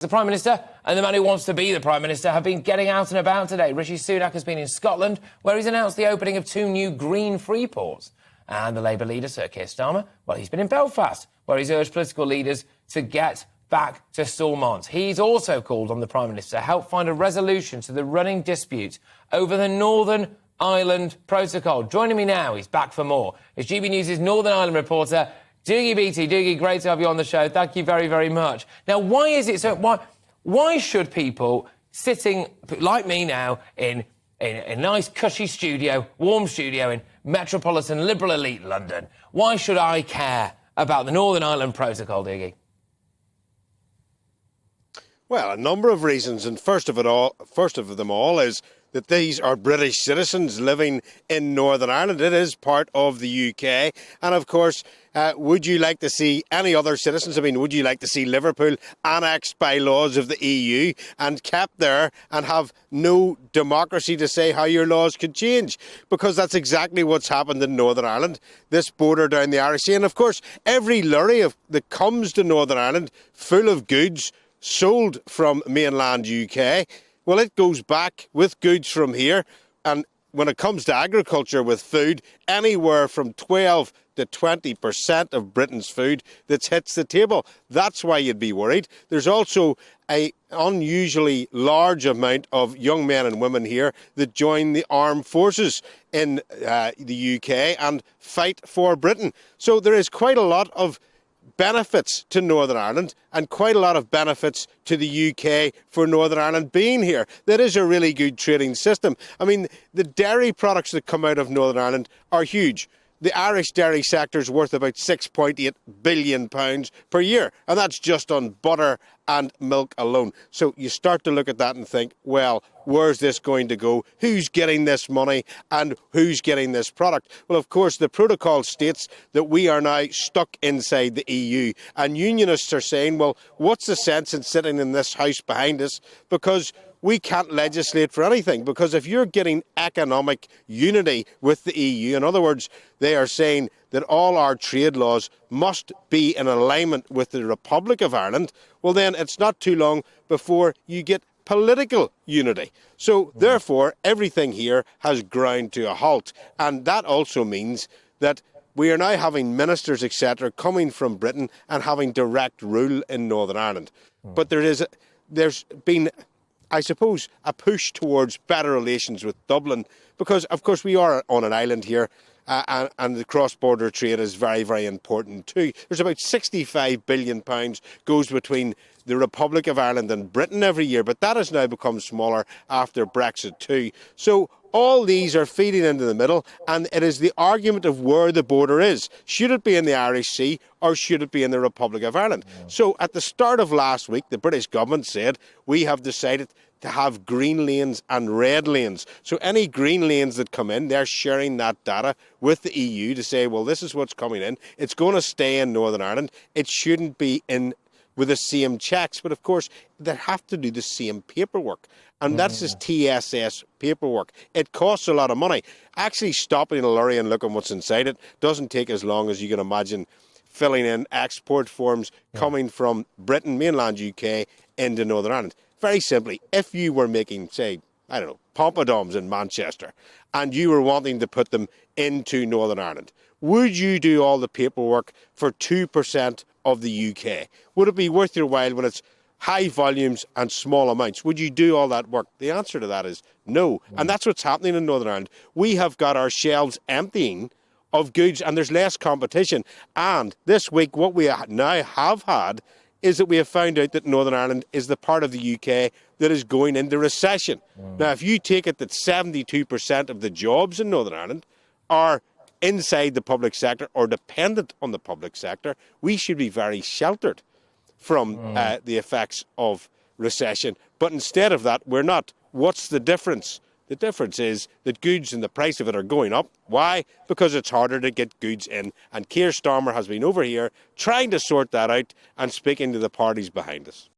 The Prime Minister and the man who wants to be the Prime Minister have been getting out and about today. Rishi Sunak has been in Scotland, where he's announced the opening of 2 new green free ports. And the Labour leader, Sir Keir Starmer, well, he's been in Belfast, where he's urged political leaders to get back to Stormont. He's also called on the Prime Minister to help find a resolution to the running dispute over the Northern Ireland Protocol. Joining me now, he's back for more, is GBNews' Northern Ireland reporter, Dougie Beattie. Dougie, great to have you on the show. Thank you very, very much. Now, why is it so... Why should people sitting, like me now, in a nice, cushy studio, warm studio in metropolitan liberal elite London, why should I care about the Northern Ireland Protocol, Dougie? Well, a number of reasons, and first of them all is that these are British citizens living in Northern Ireland. It is part of the UK. And of course, would you like to see any other citizens? I mean, would you like to see Liverpool annexed by laws of the EU and kept there and have no democracy to say how your laws could change? Because that's exactly what's happened in Northern Ireland, this border down the Irish Sea. And of course, every lorry that comes to Northern Ireland full of goods sold from mainland UK, well, it goes back with goods from here. And when it comes to agriculture with food, anywhere from 12 to 20% of Britain's food that hits the table. That's why you'd be worried. There's also an unusually large amount of young men and women here that join the armed forces in the UK and fight for Britain. So there is quite a lot of benefits to Northern Ireland and quite a lot of benefits to the UK for Northern Ireland being here. That is a really good trading system. I mean, the dairy products that come out of Northern Ireland are huge. The Irish dairy sector is worth about £6.8 billion per year, and that's just on butter and milk alone. So you start to look at that and think, well, where's this going to go? Who's getting this money and who's getting this product? Well, of course, the protocol states that we are now stuck inside the EU, and unionists are saying, well, what's the sense in sitting in this house behind us? Because we can't legislate for anything, because if you're getting economic unity with the EU, in other words, they are saying that all our trade laws must be in alignment with the Republic of Ireland, well then it's not too long before you get political unity. So therefore, everything here has ground to a halt. And that also means that we are now having ministers, etc., coming from Britain and having direct rule in Northern Ireland. But there's been, I suppose, a push towards better relations with Dublin, because, of course, we are on an island here, and the cross-border trade is very, very important too. There's about £65 billion goes between the Republic of Ireland and Britain every year, but that has now become smaller after Brexit too. So all these are feeding into the middle, and it is the argument of where the border is. Should it be in the Irish Sea or should it be in the Republic of Ireland? So at the start of last week, the British government said, we have decided to have green lanes and red lanes. So any green lanes that come in, they're sharing that data with the EU to say, well, this is what's coming in. It's going to stay in Northern Ireland. It shouldn't be in with the same checks, but of course they have to do the same paperwork, and that's just TSS paperwork. It costs a lot of money. Actually stopping a lorry and looking what's inside it doesn't take as long as you can imagine filling in export forms coming from Britain, mainland UK, into Northern Ireland. Very simply, if you were making, say, I don't know, poppadoms in Manchester, and you were wanting to put them into Northern Ireland, would you do all the paperwork for 2% of the UK? Would it be worth your while when it's high volumes and small amounts? Would you do all that work? The answer to that is no. And that's what's happening in Northern Ireland. We have got our shelves emptying of goods, and there's less competition. And this week, what we now have had is that we have found out that Northern Ireland is the part of the UK that is going into recession. Now, if you take it that 72% of the jobs in Northern Ireland are inside the public sector or dependent on the public sector, we should be very sheltered from the effects of recession. But instead of that, we're not. What's the difference? The difference is that goods and the price of it are going up. Why? Because it's harder to get goods in. And Keir Starmer has been over here trying to sort that out and speaking to the parties behind us.